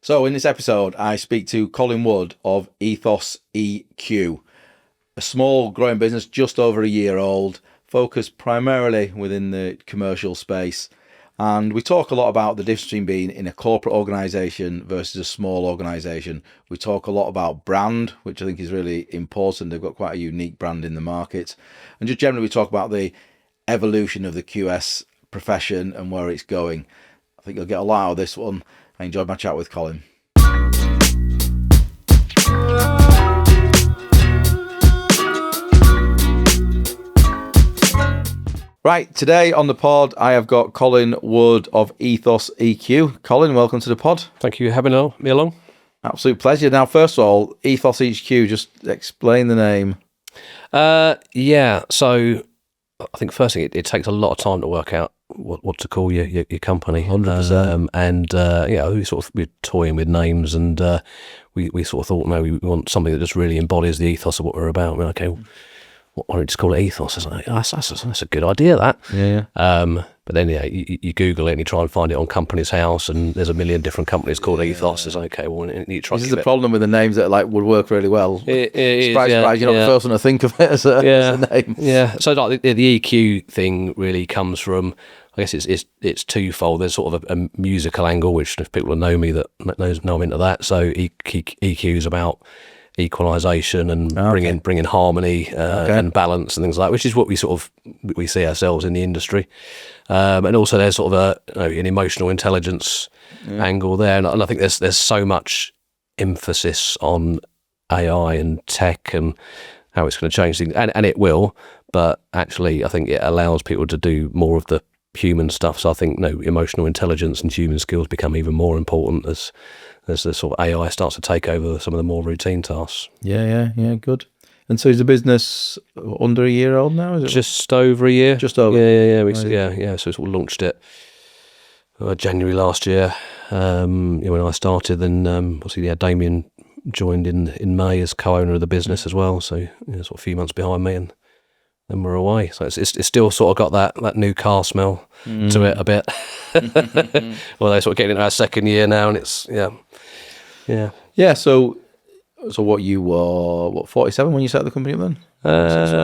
So in this episode, I speak to Colin Wood of EthosEQ, a small growing business just over a year old, focused primarily within the commercial space. And we talk a lot about the difference between being in a corporate organisation versus a small organisation. We talk a lot about brand, which I think is really important. They've got quite a unique brand in the market. And just generally we talk about the evolution of the QS profession and where it's going. I think you'll get a lot out of this one. I enjoyed my chat with Colin. Right, today on the pod, I have got Colin Wood of EthosEQ. Colin, welcome to the pod. Thank you for having me along. Absolute pleasure. Now, first of all, EthosEQ, just explain the name. So I think first thing, it takes a lot of time to work out what to call your company. 100%. We're toying with names, and we sort of thought, no, we want something that just really embodies the ethos of what we're about. We're like, okay, why don't we just call it ethos? I was like, that's a good idea, that. Yeah. But then, you Google it and you try and find it on Companies House, and there's a million different companies called Ethos. It's like, okay, well, you try. This is the problem with the names that would work really well. Surprise, you're not the first one to think of it as a name. Yeah. So like the EQ thing really comes from, I guess it's twofold. There's sort of a musical angle, which if people know me that know I'm into that. So EQ is about equalization and bringing harmony and balance and things like that, which is what we see ourselves in the industry. And also there's sort of an emotional intelligence angle there, and I think there's so much emphasis on AI and tech and how it's going to change things, and it will, but actually I think it allows people to do more of the human stuff. So I think emotional intelligence and human skills become even more important as the sort of AI starts to take over some of the more routine tasks. Yeah, good. And so is the business under a year old now? Is it just over a year? Just over. Yeah. So we sort of launched it January last year. When I started, then obviously Damien joined in May as co-owner of the business as well. So sort of a few months behind me, and then we're away. So it's still sort of got that new car smell to it a bit. Well, they're sort of getting into our second year now, and it's Yeah. So what you were 47 when you set the company up then?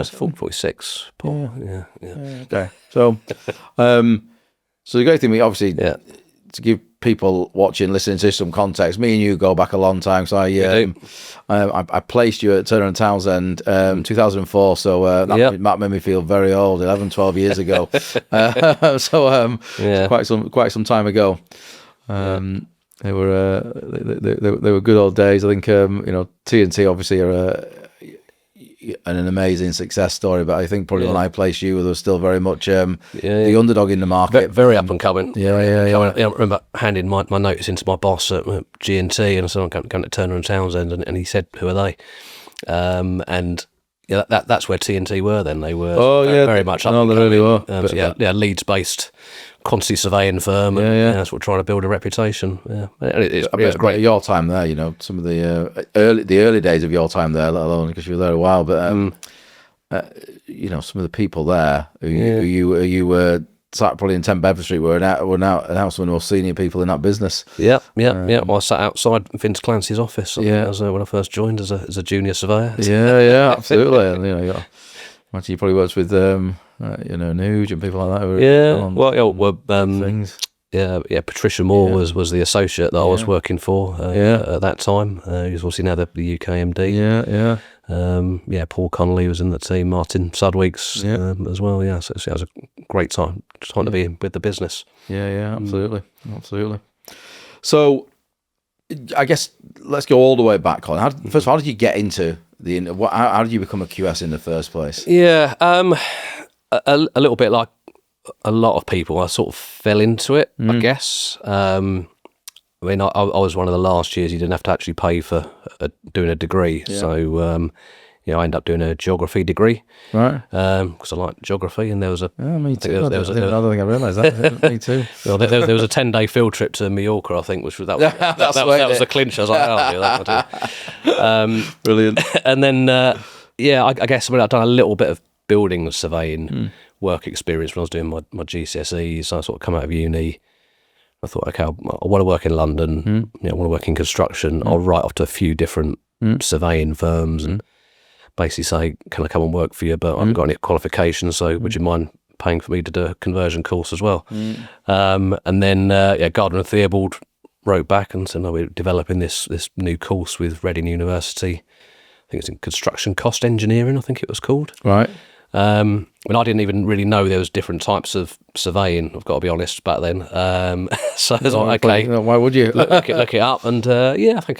46. Paul. Yeah. Okay. So, the great thing, obviously, to give people watching, listening to some context, me and you go back a long time. So I placed you at Turner & Townsend 2004. So that made me feel very old, 11, 12 years ago. Quite some time ago. They were good old days. I think TNT obviously are an amazing success story, but I think probably when I placed you, there was still very much the underdog in the market, very up and coming. Yeah. I remember handing my notice into my boss at G&T, and I said I'm going to Turner & Townsend, and he said, "Who are they?" And that's where TNT were then. They were very much up. No, they really were. Leeds-based quantity surveying firm, and that's what trying to build a reputation. It's great. Your time there, some of the early days of your time there, let alone because you were there a while, but some of the people there who you were sat probably in 10 Bedford Street were now some of the most senior people in that business. Well, I sat outside Vince Clancy's office. When I first joined as a junior surveyor. Yeah, absolutely. And imagine you probably worked with Nuge and people like that. Things. Yeah. Patricia Moore was the associate that I was working for at that time. He was obviously now the UK MD. Paul Connolly was in the team. Martin Sudweeks as well. Yeah, so it was a great time to be with the business. Yeah, absolutely. So, I guess let's go all the way back, Colin. First of all, how did you get into how did you become a QS in the first place? Yeah, a little bit like a lot of people, I sort of fell into it, I guess. I was one of the last years you didn't have to actually pay for doing a degree. Yeah. So, I ended up doing a geography degree. Right. Because I like geography, and there was a... Oh, me too. I don't think I realised that. Me too. Well, there was a 10-day field trip to Mallorca, I think, which was... That was the clinch. I was like, I'll do that. Brilliant. And then, I guess I'd done a little bit of building surveying work experience when I was doing my GCSEs. So I sort of come out of uni, I thought, okay, I want to work in London. I want to work in construction. I'll write off to a few different surveying firms and basically say, can I come and work for you? But I haven't got any qualifications, so would you mind paying for me to do a conversion course as well? And then, Gardner and Theobald wrote back and said, no, we're developing this new course with Reading University. I think it's in construction cost engineering, I think it was called. Right. And I didn't even really know there was different types of surveying, I've got to be honest, back then. So I was like, okay. Why would you? look it up, and I think,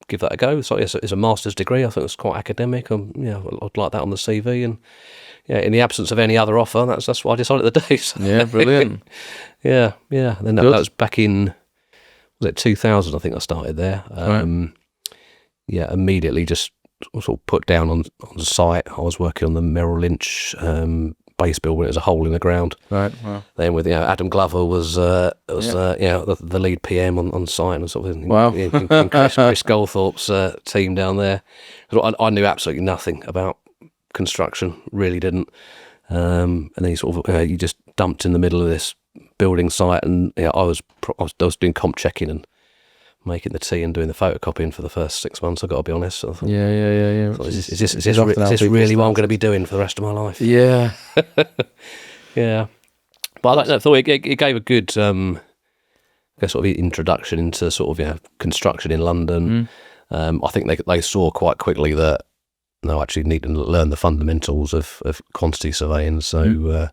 give that a go. So it's a master's degree. I think it's quite academic. I'd like that on the CV. And in the absence of any other offer, that's what I decided to do. So, Yeah, brilliant. And then that was back in, was it 2000? I think I started there. Right. Immediately just sort of put down on site. I was working on the Merrill Lynch base build when it was a hole in the ground. Right. Wow. Then with Adam Glover was the lead PM on site and sort of in Chris Goldthorpe's team down there. I knew absolutely nothing about construction, really didn't. And then you sort of you just dumped in the middle of this building site, and I was doing comp checking and making the tea and doing the photocopying for the first 6 months. I got to be honest. I thought, Yeah. thought, is this really what I'm going to be doing for the rest of my life? Yeah. Yeah, but I thought it gave a good sort of introduction into sort of construction in London. I think they saw quite quickly that no, actually need to learn the fundamentals of quantity surveying. So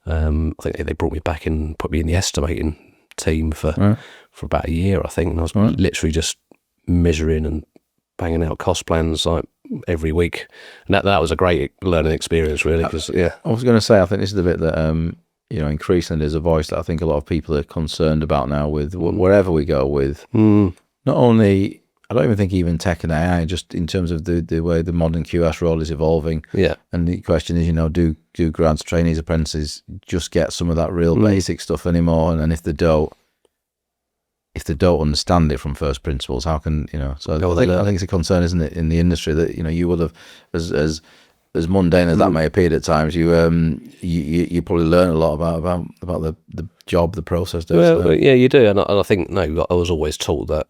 I think they brought me back in, put me in the estimating team for about a year, I think, and I was literally just measuring and banging out cost plans like every week, and that was a great learning experience, really. Because I was going to say, I think this is the bit that increasingly there's a voice that I think a lot of people are concerned about now with wherever we go with. Not only, I don't even think even tech and AI, just in terms of the way the modern QS role is evolving. Yeah. And the question is, do grads, trainees, apprentices just get some of that real basic stuff anymore? And if they don't understand it from first principles, how can So I think it's a concern, isn't it, in the industry that you would have, as mundane as that may appear at times, you probably learn a lot about the job, the process. Well, you do, and I think I was always taught that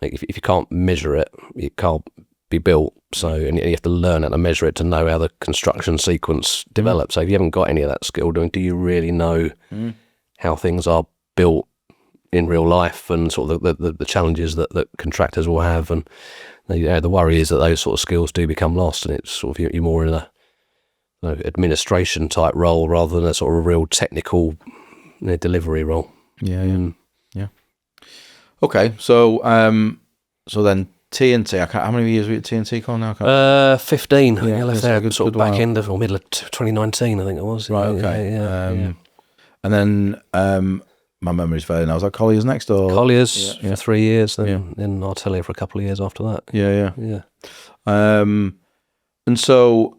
if you can't measure it, it can't be built. So and you have to learn how to measure it to know how the construction sequence develops. So if you haven't got any of that skill, do you really know how things are built in real life, and sort of the challenges that contractors will have, and the worry is that those sort of skills do become lost, and it's sort of you're more in a administration type role rather than a sort of real technical delivery role. Yeah. Okay, so then TNT. How many years were you at TNT, Colin? Now? 15. I left there sort of back end of or middle of 2019, I think it was. Right. Okay. And then. My memory's failing now. Was that Colliers next? Or Colliers for 3 years, then Artelia for a couple of years after that. Yeah. And so,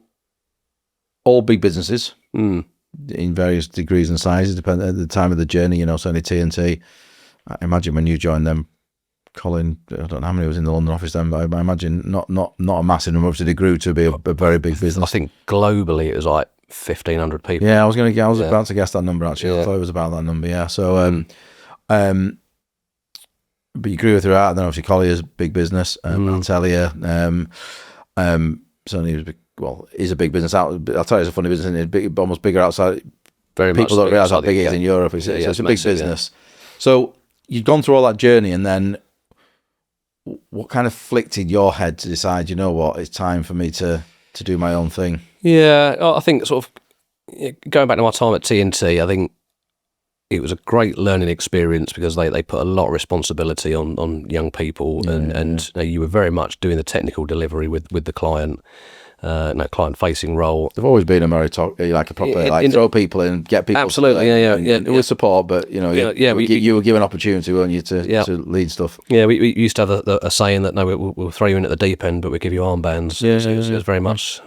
all big businesses in various degrees and sizes, depending at the time of the journey. Certainly TNT. I imagine when you joined them, Colin, I don't know how many was in the London office then, but I imagine not a massive number. Obviously, they grew to be a very big business. I think globally it was like 1,500 people. Yeah, I was about to guess that number actually. I thought it was about that number. Yeah. So, but you grew throughout, and then obviously Collier's big business, Artelia, certainly is a big business out. I'll tell you, it's a funny business, and it's big, almost bigger outside. Very people much don't realise how big it is in Europe. It's a big business. So you've gone through all that journey, and then what kind of flicked in your head to decide, it's time for me to do my own thing? Yeah, I think sort of going back to my time at TNT, I think it was a great learning experience because they put a lot of responsibility on young people, and you were very much doing the technical delivery with the client. Client-facing role. They've always been a meritocracy, like a proper, throw people in, get people. Absolutely, with support, but you were given opportunity, weren't you, to lead stuff? Yeah, we used to have a saying that we'll throw you in at the deep end, but we give you armbands. It was very much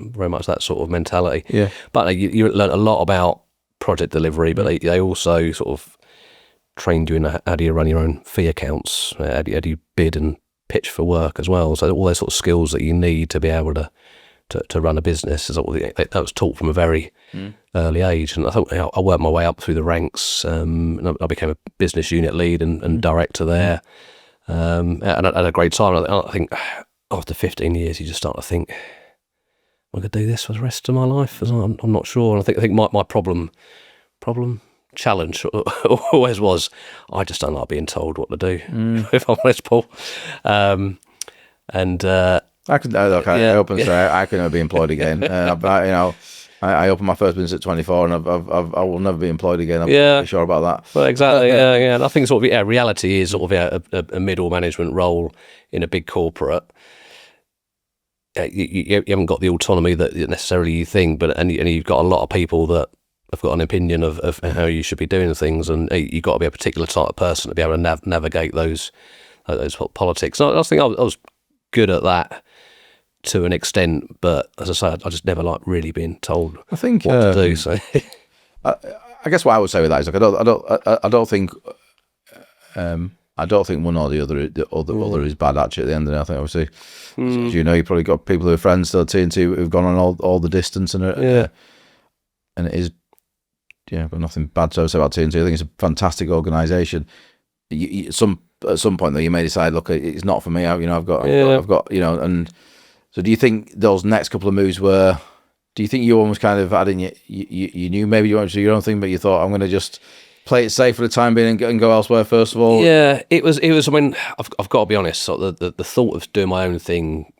that sort of mentality. Yeah, but you learn a lot about project delivery, but they also sort of trained you in how do you run your own fee accounts, how do you bid and pitch for work as well. So all those sort of skills that you need to be able to to run a business. That was taught from a very early age, and I thought I worked my way up through the ranks. And I became a business unit lead and director there, and I had a great time. I think after 15 years, you just start to think, am I going to do this for the rest of my life? I'm not sure. And I think my problem challenge always was, I just don't like being told what to do. If I'm honest, Paul. I can I can never be employed again. I opened my first business at 24, and I will never be employed again. I'm pretty sure about that. Well, exactly. Yeah. And I think reality is sort of a middle management role in a big corporate. You haven't got the autonomy that necessarily you think, and you've got a lot of people that have got an opinion of how you should be doing things, and you've got to be a particular type of person to be able to navigate those politics. And I think I was good at that to an extent, but as I say, I just never like really being told what to do. So, I guess what I would say with that is, like, I don't think one or the other is bad. Actually, at the end of the day, I think obviously, as you know, you probably got people who are friends still at TNT who've gone on all the distance, and it is, but nothing bad to say about TNT. I think it's a fantastic organisation. At some point though, you may decide, look, it's not for me. I've got, and so do you think those next couple of moves were? Do you think you almost kind of adding you knew maybe you wanted to do your own thing, but you thought, I'm going to just play it safe for the time being and go elsewhere first of all? Yeah, it was. I mean, I've got to be honest. So the thought of doing my own thing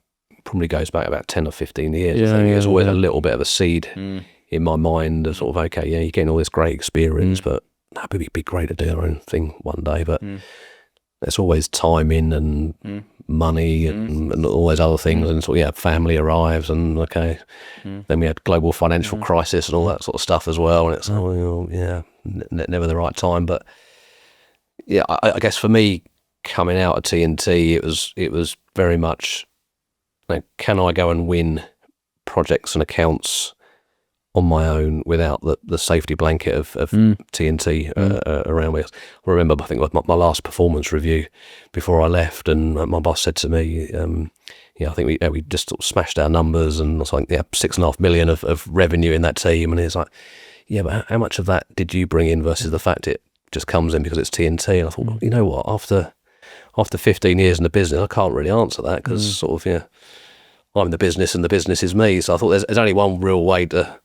probably goes back about 10 or 15 years. I think there's always a little bit of a seed in my mind of sort of, okay, you're getting all this great experience, but it'd be great to do your own thing one day. But there's always timing and money and all those other things, and sort of, family arrives, and then we had global financial crisis and all that sort of stuff as well, and it's never the right time. But I guess for me, coming out of TNT, it was very much, can I go and win projects and accounts on my own without the safety blanket of TNT around me? I remember, I think, my last performance review before I left, and my boss said to me, I think we just sort of smashed our numbers, and I was like, 6.5 million of revenue in that team, and he's like, but how much of that did you bring in versus the fact it just comes in because it's TNT? And I thought, well, you know what, after 15 years in the business, I can't really answer that, because sort of, I'm the business and the business is me. So I thought there's only one real way to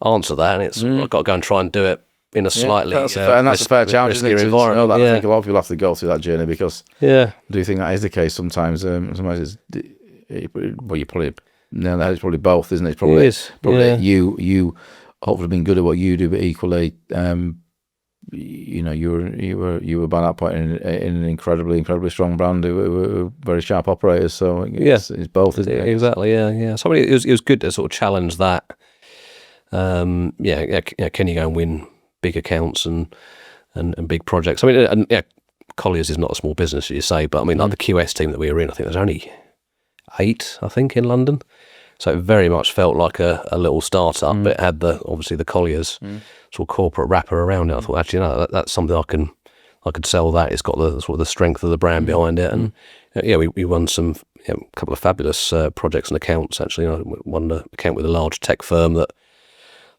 answer that, and it's I've got to go and try and do it in a slightly that's a fair challenge, isn't it? Environment. I think a lot of people have to go through that journey, because I do think that is the case sometimes. Sometimes it's it's probably both, isn't it? It's probably you hopefully being good at what you do, but equally you were by that point in an incredibly strong brand who were very sharp operators. So it's both, isn't it? Exactly. Yeah. So it was good to sort of challenge that. Can you go and win big accounts and big projects? I mean, Colliers is not a small business, as you say, but I mean, like the QS team that we were in, I think there's only 8, I think, in London. So it very much felt like a little startup. It had obviously the Colliers sort of corporate wrapper around it. I thought, actually, that's something I could sell that. It's got the sort of the strength of the brand behind it, and we won some a couple of fabulous projects and accounts. Actually, won an account with a large tech firm that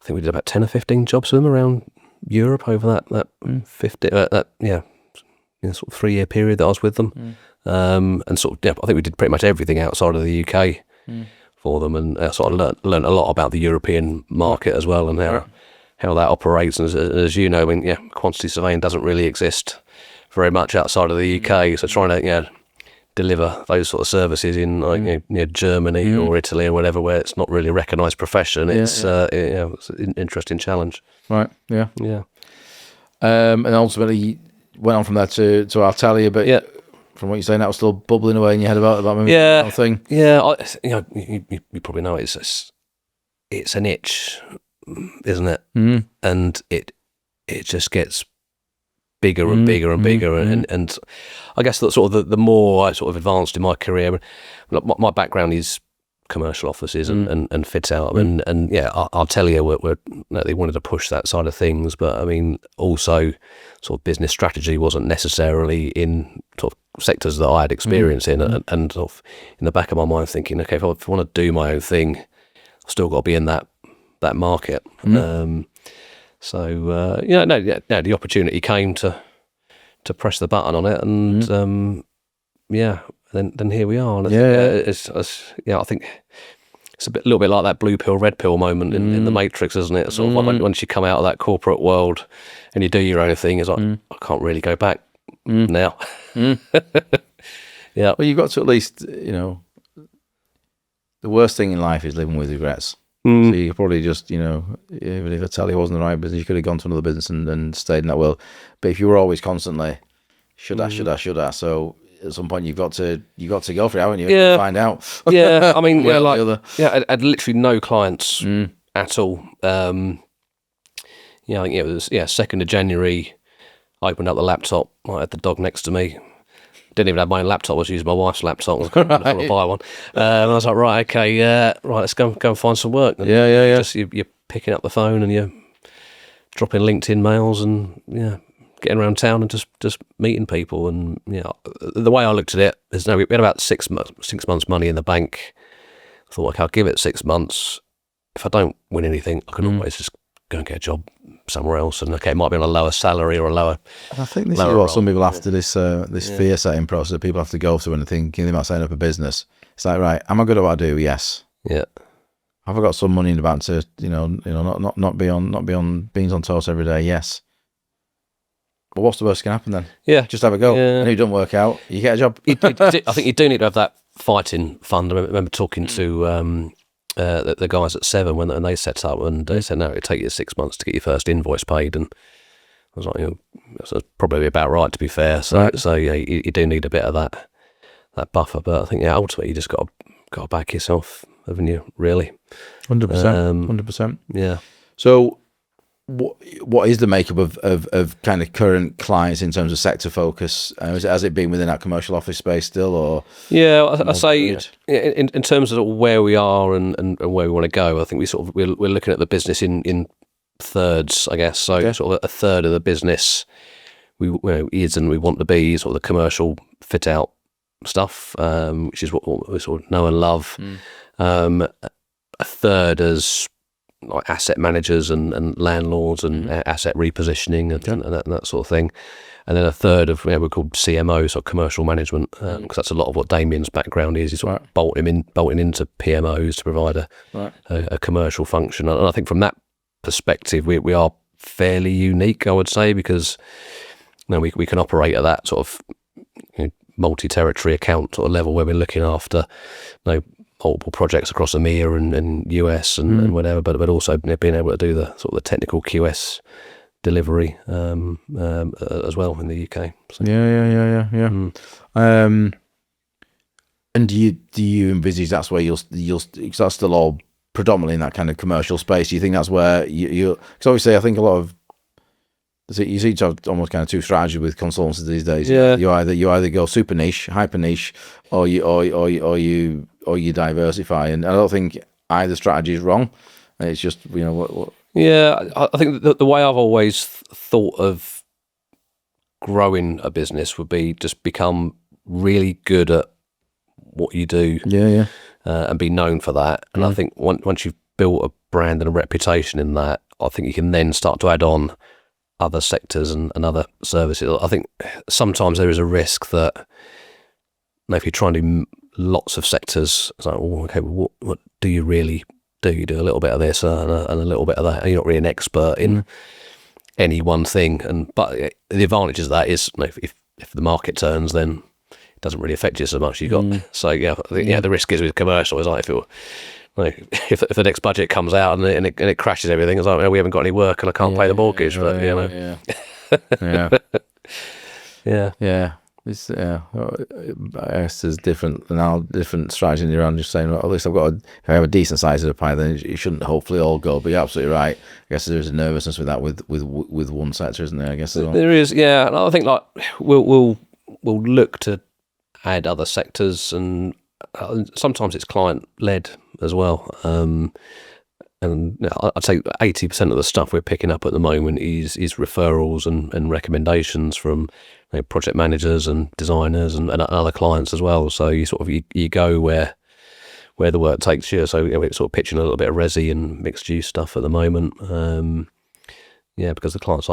I think we did about 10 or 15 jobs for them around Europe over that 50 sort of 3-year period that I was with them, and sort of I think we did pretty much everything outside of the UK for them, and sort of learned a lot about the European market as well, and how that operates. And as you know, I mean, quantity surveying doesn't really exist very much outside of the UK, so trying to deliver those sort of services in Germany or Italy or whatever, where it's not really a recognised profession, it's an interesting challenge. Right. Yeah. And ultimately went on from there to Artelia, but from what you're saying, that was still bubbling away in your head about maybe that thing. Yeah, you probably know it's an itch, isn't it? And it just gets bigger and bigger and bigger, and I guess that sort of the more I sort of advanced in my career, my background is commercial offices and fit out, and Artelia they wanted to push that side of things, but I mean also sort of business strategy wasn't necessarily in sort of sectors that I had experience in, and sort of in the back of my mind thinking, okay, if I want to do my own thing, I've still got to be in that market. The opportunity came to press the button on it, and then here we are. And I think it's a little bit like that blue pill, red pill moment in the Matrix, isn't it? Sort of like once you come out of that corporate world and you do your own thing, it's like I can't really go back now. Yeah. Well, you've got to at least, the worst thing in life is living with regrets. So you probably just, even if I tell you it wasn't the right business, you could have gone to another business and stayed in that world. But if you were always constantly, should I? So at some point you've got to go for it, haven't you? Yeah. Find out. Yeah, I mean, I had literally no clients at all. I think it was 2nd of January. I opened up the laptop. I had the dog next to me. Didn't even have my own laptop. I was using my wife's laptop. I was going to buy one. And I was like, right, okay, let's go and find some work. And just you're picking up the phone and you're dropping LinkedIn mails and getting around town and just meeting people. And the way I looked at it is, we had about 6 months money in the bank. I thought, okay, I'll give it 6 months. If I don't win anything, I can always just go and get a job somewhere else, and okay, it might be on a lower salary or a lower. I think this is what some people after this fear setting process that people have to go through when they're thinking about setting up a business. It's like, right, am I good at what I do? Yes. Yeah. Have I got some money in the bank to not be on beans on toast every day? Yes. But what's the worst that can happen then? Yeah, just have a go. Yeah. And if it doesn't work out, you get a job. I think you do need to have that fighting fund. I remember talking to the guys at Seven when they set up, and they said, no, it'd take you 6 months to get your first invoice paid. And I was like, that's probably about right, to be fair. So, right. So you do need a bit of that buffer. But I think, ultimately, you just got to back yourself, haven't you? Really, 100%. 100%. Yeah. So, what is the makeup of kind of current clients in terms of sector focus? Has it been within that commercial office space still, or? Yeah, I say in terms of where we are and where we want to go. I think we're looking at the business in thirds, I guess. So sort of a third of the business is and we want to be sort of the commercial fit out stuff, which is what we sort of know and love. A third as like asset managers and landlords and asset repositioning and that sort of thing, and then a third of we're called CMOs, or commercial management, because that's a lot of what Damien's background is. He's sort of bolting into PMOs to provide a commercial function, and I think from that perspective we are fairly unique, I would say, because we can operate at that sort of multi-territory account sort of level where we're looking after multiple projects across EMEA and US and whatever, but also being able to do the sort of the technical QS delivery as well in the UK. So. Yeah. And do you envisage that's where you'll because that's still all predominantly in that kind of commercial space? Do you think that's where you because obviously I think a lot of you seem to have almost kind of two strategies with consultancies these days. Yeah. You either go super niche, hyper niche, or you diversify, and I don't think either strategy is wrong. It's just what. Yeah, I think the way I've always thought of growing a business would be just become really good at what you do. Yeah. And be known for that. And I think once you've built a brand and a reputation in that, I think you can then start to add on other sectors and other services. I think sometimes there is a risk that if you try and do lots of sectors, it's like, what do you really do? You do a little bit of this and a little bit of that, and you're not really an expert in any one thing. But the advantage of that is if the market turns, then it doesn't really affect you so much. You got so I think the risk is with commercial is like if the next budget comes out and it crashes everything, it's like we haven't got any work and I can't pay the mortgage. But yeah. It's I guess there's different strategies around just saying, well, at least if I have a decent size of the pie, then it shouldn't hopefully all go. But you're absolutely right. I guess there's a nervousness with that with one sector, isn't there? I guess there is. Yeah, and I think like we'll look to add other sectors, and sometimes it's client led as well. and I'd say 80% of the stuff we're picking up at the moment is referrals and recommendations from project managers and designers and other clients as well. So you go where the work takes you. So we're sort of pitching a little bit of resi and mixed use stuff at the moment. Because the clients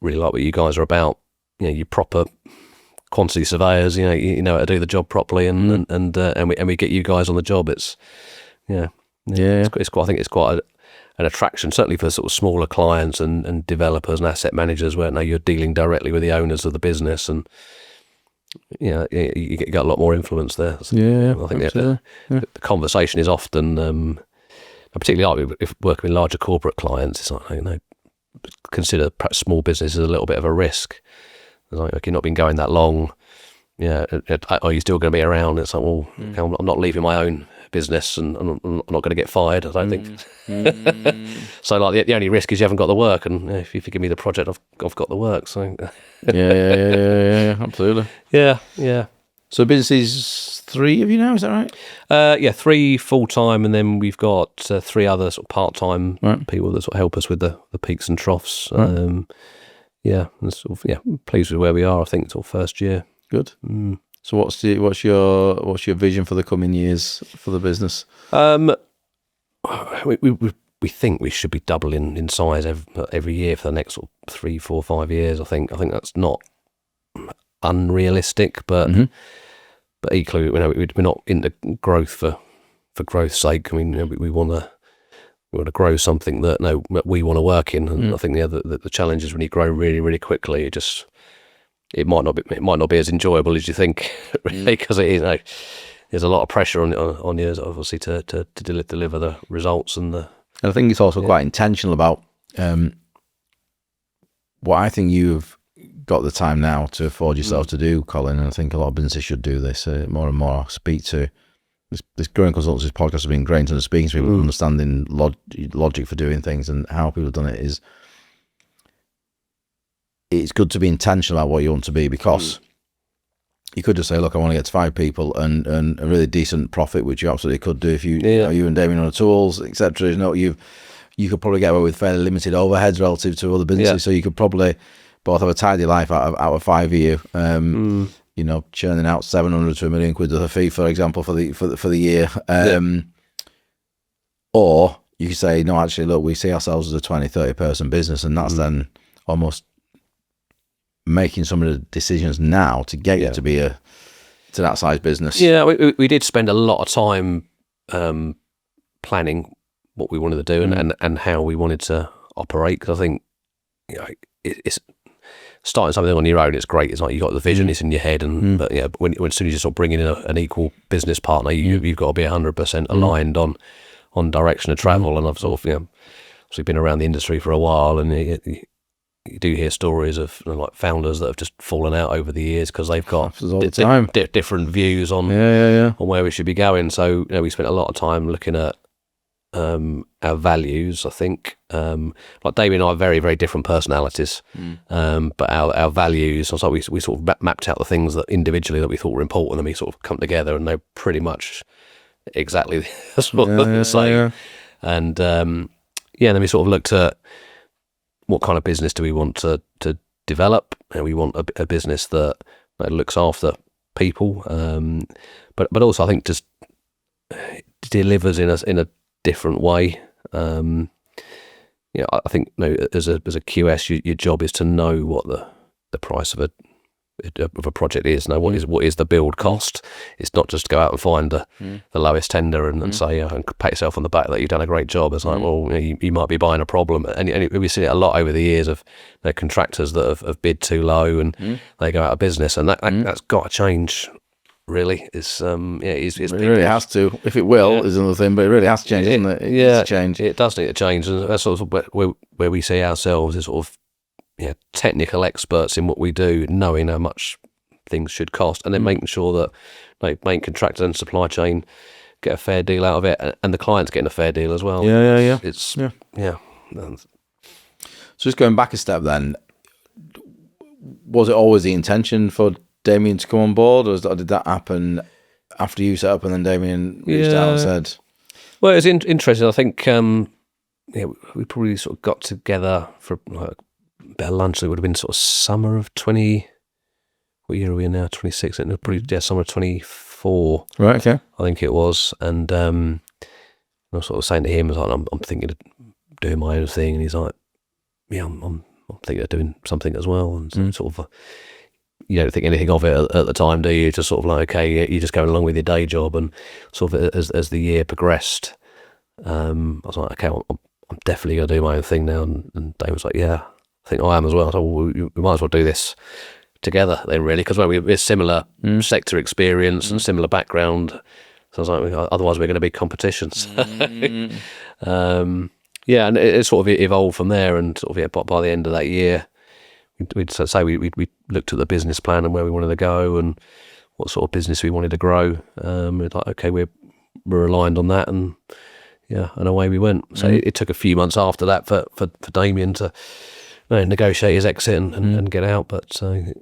really like what you guys are about. You proper quantity surveyors. You know how to do the job properly, and we get you guys on the job. It's It's quite, I think it's quite an attraction, certainly for sort of smaller clients and developers and asset managers, where now you're dealing directly with the owners of the business, and you get a lot more influence there. So I think the conversation is often, particularly if working with larger corporate clients, it's like, consider perhaps small business as a little bit of a risk. It's like, you've not been going that long. Are you still going to be around? It's like, well, I'm not leaving my own business, and I'm not going to get fired, I don't think. So the only risk is you haven't got the work, and if you give me the project, I've got the work. So yeah, absolutely. Yeah. So business is 3 of you now, is that right? 3 full-time, and then we've got 3 other sort of part-time people that sort of help us with the peaks and troughs. And pleased with where we are, I think, sort of first year. Good. So what's your vision for the coming years for the business? We think we should be doubling in size every year for the next sort of 3, 4, 5 years. I think that's not unrealistic, but equally, we're not into growth for growth's sake. I mean, we want to grow something that we want to work in, and I think the challenge is when you grow really, really quickly, it might not be as enjoyable as you think, really, because it is. There's a lot of pressure on you, obviously, to deliver the results and the. And I think it's also quite intentional about what I think you've got the time now to afford yourself to do, Colin. And I think a lot of businesses should do this more and more. Speak to this Growing Consultancy podcast has been great in speaking to people, understanding logic for doing things and how people have done it. It's good to be intentional about what you want to be, because you could just say, look, I want to get to 5 people and a really decent profit, which you absolutely could do if you and Damien on the tools, etc. You could probably get away with fairly limited overheads relative to other businesses, so you could probably both have a tidy life out of 5 of you, churning out 700 to £1 million quid of a fee, for example, for the year. Or you could say, no, actually, look, we see ourselves as a 20, 30 person business, and that's then almost making some of the decisions now to get you to be to that size business. Yeah, we did spend a lot of time planning what we wanted to do and how we wanted to operate, because I think it's starting something on your own. It's great. It's like you got the vision, it's in your head, but when as soon as you sort of bring in an equal business partner, you've got to be 100% aligned on direction of travel. And I've sort of obviously been around the industry for a while, and you do hear stories of like founders that have just fallen out over the years because they've got different views on where we should be going. So we spent a lot of time looking at our values. I think like Damien and I have very, very different personalities, but our values, so we sort of mapped out the things that individually that we thought were important, and we sort of come together, and they're pretty much exactly the same. And then we sort of looked at what kind of business do we want to develop, and we want a business that looks after people, but also I think just delivers in a different way. I think as a QS, your job is to know what the price of a project is. Know what is the build cost. It's not just go out and find the lowest tender and say and pat yourself on the back that you've done a great job. It's like, well, you might be buying a problem, and we see it a lot over the years of contractors that have bid too low and they go out of business, and that's got to change. Really, it really has to. If it will, is another thing, but it really has to change, doesn't it? It needs to change. It does need to change, and that's sort of where we see ourselves as sort of technical experts in what we do, knowing how much things should cost, and then making sure that main contractor and supply chain get a fair deal out of it, and the client's getting a fair deal as well. So just going back a step then, was it always the intention for Damien to come on board, or did that happen after you set up and then Damien reached out and said, Well, it's interesting. I think we probably sort of got together for like a bit of lunch. It would have been sort of summer of 20. What year are we in now? 26. And probably summer of 24. Right. Okay. I think it was. And I was sort of saying to him, I was like, I'm thinking of doing my own thing, and he's like, yeah, I'm thinking of doing something as well, and sort of. You don't think anything of it at the time, do you? Just sort of like, okay, you're just going along with your day job, and sort of as the year progressed, I was like, okay, I'm definitely going to do my own thing now. And Dave was like, yeah, I think I am as well. I thought, well, we might as well do this together then, really, because we're similar sector experience and similar background. So I was like, otherwise we're going to be competitions. Yeah, and it sort of evolved from there, and sort of by the end of that year, we'd say we looked at the business plan and where we wanted to go and what sort of business we wanted to grow. We're like, okay, we're aligned on that, and and away we went. So it took a few months after that for Damien to negotiate his exit and get out. But I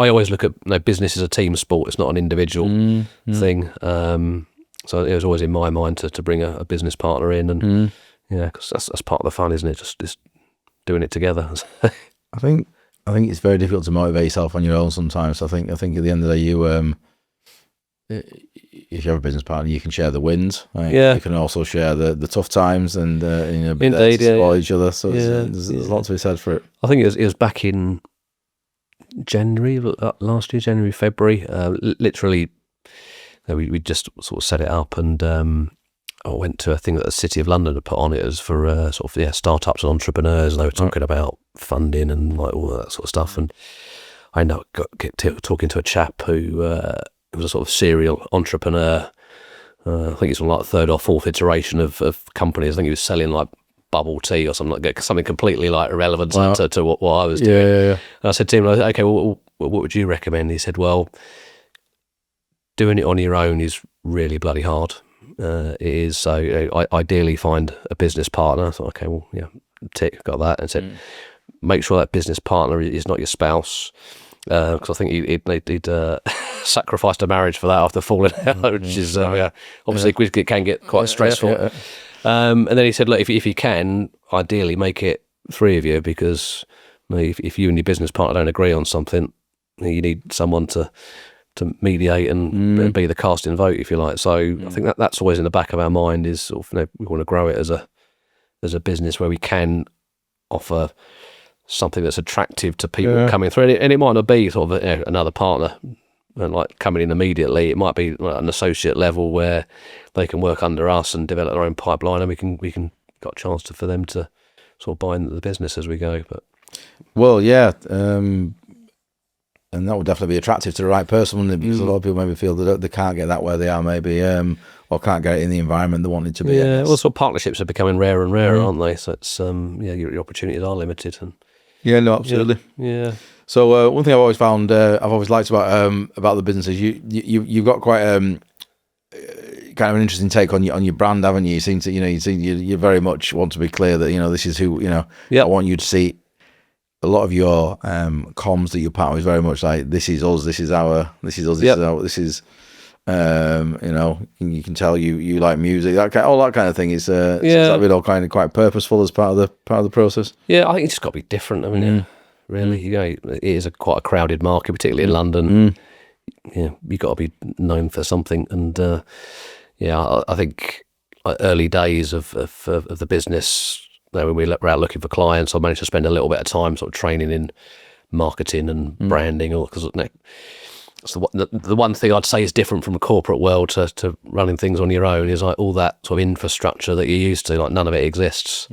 always look at business as a team sport. It's not an individual thing. So it was always in my mind to bring a business partner in, and because that's part of the fun, isn't it? Just doing it together. I think it's very difficult to motivate yourself on your own sometimes. I think at the end of the day, you if you have a business partner, you can share the wins. Right? Yeah. You can also share the tough times and Indeed, support each other. So there's a lot to be said for it. I think it was back in January last year, February. Literally, we just sort of set it up, and I went to a thing that the City of London had put on. It was for sort of startups and entrepreneurs, and they were talking about funding and like all that sort of stuff. And I ended up talking to a chap who was a sort of serial entrepreneur. I think it's on like the third or fourth iteration of companies. I think he was selling like bubble tea or something completely like irrelevant to what I was doing. Yeah. And I said to him, okay, well, what would you recommend? He said, well, doing it on your own is really bloody hard. It is. So ideally find a business partner. So okay, well, tick, got that. And said, make sure that business partner is not your spouse, because I think he'd sacrificed a marriage for that after falling out, which is obviously it can get quite stressful. And then he said, look, if you can, ideally make it three of you, because if you and your business partner don't agree on something, you need someone to mediate and be the casting vote, if you like. So I think that's always in the back of our mind, is sort of, we want to grow it as a business where we can offer something that's attractive to people coming through. And it might not be sort of another partner and like coming in immediately. It might be like an associate level where they can work under us and develop their own pipeline, and we can got a chance for them to sort of buy into the business as we go. But and that would definitely be attractive to the right person, wouldn't it? Because a lot of people maybe feel that they can't get that where they are, maybe, or can't get it in the environment they want it to be. Yeah, well, sort of partnerships are becoming rarer and rarer, aren't they? So it's your opportunities are limited. And absolutely. Yeah. So one thing I've always found, I've always liked about the business is you've got quite kind of an interesting take on your brand, haven't you? You seem to, you very much want to be clear that this is who I want you to see. A lot of your comms that you're part of is very much like, this is us, this is us, this is you can tell you like music, all that kind of thing. Is that been all kind of quite purposeful as part of the process? Yeah, I think it's just got to be different. I mean, really, it is quite a crowded market, particularly in London. You've got to be known for something, and I think early days of the business, when we were out looking for clients, I managed to spend a little bit of time sort of training in marketing and branding, because the one thing I'd say is different from the corporate world to running things on your own is like all that sort of infrastructure that you're used to, like none of it exists.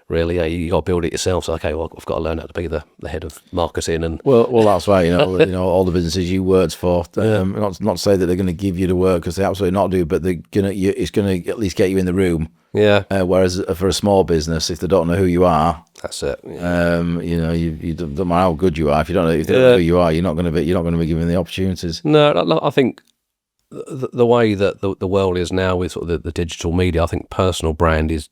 Really, you got to build it yourself. So, okay, well, I've got to learn how to be the head of marketing, and well, that's right. All the businesses you worked for. Not to say that they're going to give you the work, because they absolutely not do, but it's going to at least get you in the room. Yeah. Whereas for a small business, if they don't know who you are, that's it. You don't matter how good you are. If they don't know who you are, you're not going to be given the opportunities. No, I think the way that the world is now with sort of the digital media, I think personal brand is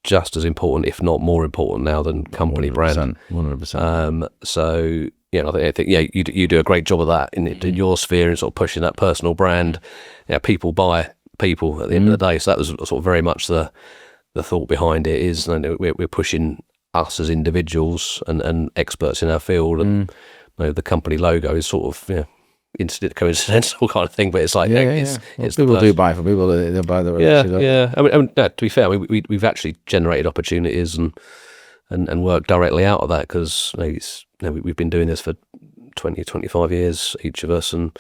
just as important, if not more important now than company 100%, brand. 100%. So I think you do a great job of that in your sphere, and sort of pushing that personal brand. People buy people at the end of the day. So that was sort of very much the thought behind it. Is we're pushing us as individuals and experts in our field, and the company logo is sort of coincidental kind of thing, but it's like it's people do buy from people. They buy the I mean, to be fair, we've actually generated opportunities and worked directly out of that, because we've been doing this for 20, 25 years, each of us, and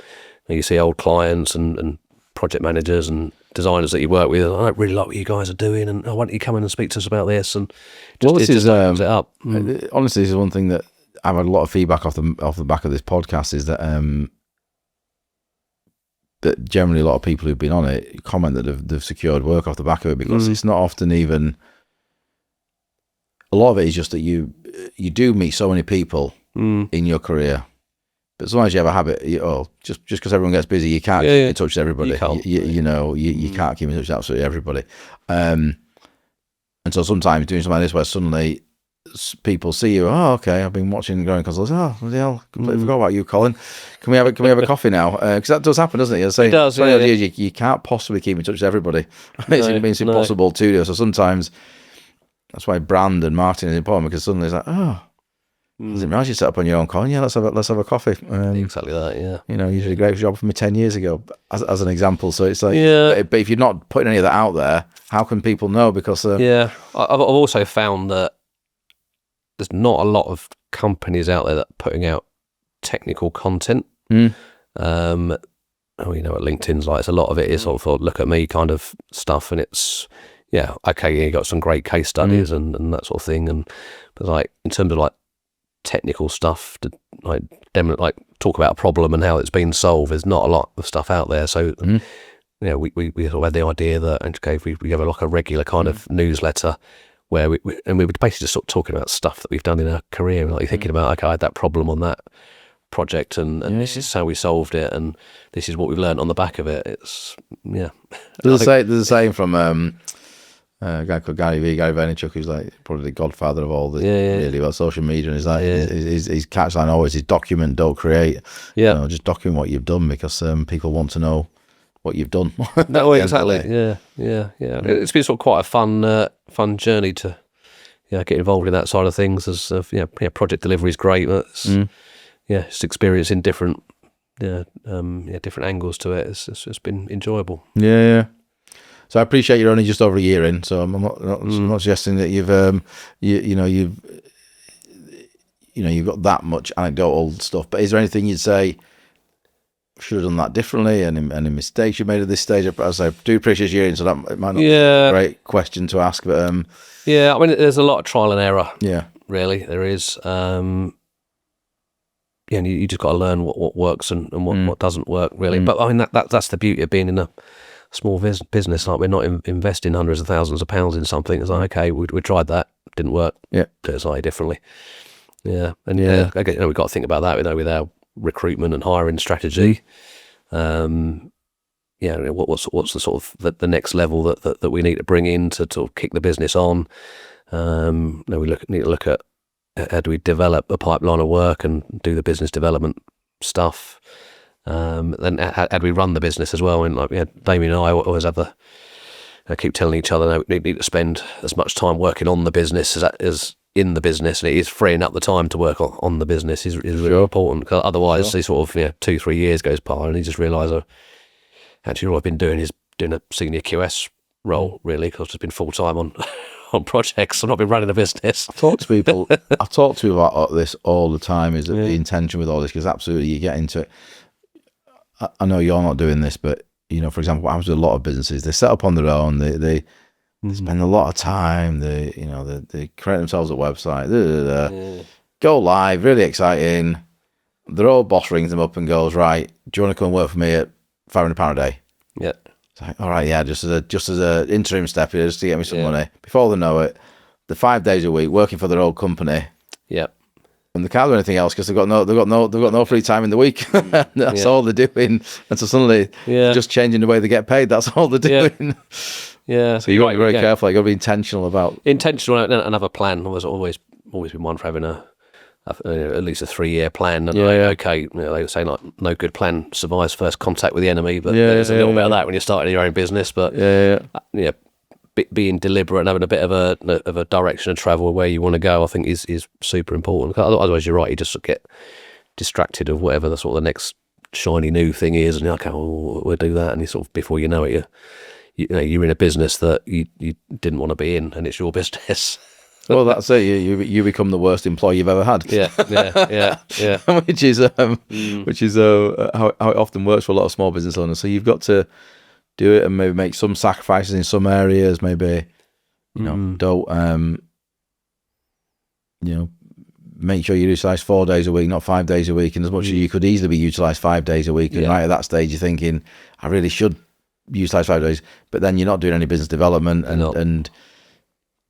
you see old clients and project managers and designers that you work with. I don't really like what you guys are doing, and why don't you come in and speak to us about this? And this is opens it up. Honestly, this is one thing that I've had a lot of feedback off the back of this podcast, is that that generally a lot of people who've been on it comment that they've secured work off the back of it, because it's not often even. A lot of it is just that you do meet so many people in your career, but sometimes you have a habit. Just because everyone gets busy, you can't keep in touch with everybody. You can't keep in touch with absolutely everybody. And so sometimes doing something like this, where suddenly people see you. Oh, okay, I've been watching Growing Consultancy. Oh, bloody hell, completely forgot about you, Colin. Can we have a coffee now? Because that does happen, doesn't it? It does. You can't possibly keep in touch with everybody. It's impossible to do. So sometimes. That's why brand and marketing is important, because suddenly it's like, doesn't realize you set up on your own, Colin. Yeah, let's have a coffee. Exactly that. Yeah. You did a great job for me 10 years ago, as an example. So it's like, but if you're not putting any of that out there, how can people know? Because I've also found that there's not a lot of companies out there that are putting out technical content. What LinkedIn's like. It's a lot of it is sort of look at me kind of stuff, and it's. Yeah, okay, you got some great case studies and that sort of thing, but like in terms of like technical stuff to like talk about a problem and how it's been solved, there's not a lot of stuff out there. So we sort of had the idea that if we have like a regular kind of newsletter where we would basically just sort of talking about stuff that we've done in our career, like thinking about, okay, I had that problem on that project, and this is how we solved it, and this is what we've learned on the back of it. It's There's a saying from a guy called Gary Vaynerchuk, who's like probably the godfather of all this really about social media, and he's like his catchline always is document, don't create. Just document what you've done, because people want to know what you've done. No, exactly. Yeah. It's been sort of quite a fun journey to get involved in that side of things. As project delivery is great, but it's experiencing different different angles to it. It's been enjoyable. Yeah. So I appreciate you're only just over a year in, so I'm not suggesting that you've you've got that much anecdotal stuff. But is there anything you'd say should have done that differently, and any mistakes you made at this stage? As I do appreciate you in, so that it might not be a great question to ask, but I mean, there's a lot of trial and error. Yeah, really, there is. And you just got to learn what works and what doesn't work, really. But I mean, that's the beauty of being in a small business. Like, we're not investing hundreds of thousands of pounds in something. It's like, okay, we tried that, didn't work. Do it slightly differently. Again, we've got to think about that with our recruitment and hiring strategy. What's the sort of the next level that we need to bring in to sort of kick the business on. We need to look at how do we develop a pipeline of work and do the business development stuff. Then how do we run the business as well? And Damien and I always have keep telling each other, we need to spend as much time working on the business as in the business, and it is freeing up the time to work on the business is really important. Because otherwise, they sort of 2-3 years goes by, and you just realise, actually all I've been doing is doing a senior QS role, really, because I've just been full time on projects. I've not been running a business. I've talked to people about this all the time. Is the intention with all this? Because absolutely, you get into it. I know you're not doing this, but for example, what happens with a lot of businesses, they set up on their own. They spend a lot of time. They create themselves a website. Go live, really exciting. Their old boss rings them up and goes, right, do you want to come work for me at £500 a day? Yeah. It's like, all right, just as a interim step here, just to get me some money. Before they know it, they're 5 days a week working for their old company. Yeah. And they can't do anything else because they've got no free time in the week. That's all they're doing. And so suddenly, just changing the way they get paid. That's all they're doing. Yeah. So you've got to be very careful. You've got to be intentional and have a plan. There's always been one for having a at least a 3-year plan. And Yeah. Okay, they were saying like no good plan survives first contact with the enemy, but Yeah, there's a little yeah, bit of yeah. that when you're starting your own business. But Yeah. being deliberate and having a bit of a direction of travel where you want to go, I think is super important. Otherwise, you're right, you just get distracted of whatever the sort of the next shiny new thing is, and you're like, oh, we'll do that, and you sort of before you know it, you're in a business that you didn't want to be in, and it's your business. Well, that's it. You become the worst employee you've ever had. Yeah. which is how it often works for a lot of small business owners. So you've got to do it and maybe make some sacrifices in some areas. Maybe don't make sure you utilize 4 days a week, not 5 days a week. And as much as you could easily be utilized 5 days a week, and right at that stage you're thinking, I really should utilize 5 days, but then you're not doing any business development, and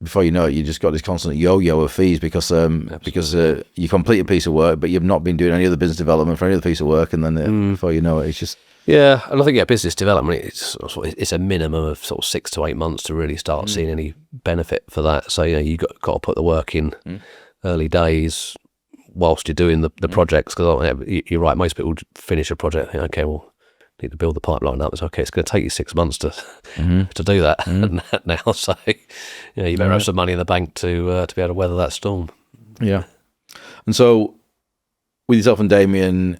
before you know it, you just got this constant yo-yo of fees because you complete a piece of work, but you've not been doing any other business development for any other piece of work, and then before you know it, it's just and I think business development it's a minimum of sort of 6 to 8 months to really start seeing any benefit for that. So you got to put the work in early days whilst you're doing the projects, because you're right, most people finish a project and think, okay, well, need to build the pipeline up. It's okay, it's going to take you 6 months to do that now. So you better have some money in the bank to be able to weather that storm. Yeah. And so with yourself and Damien,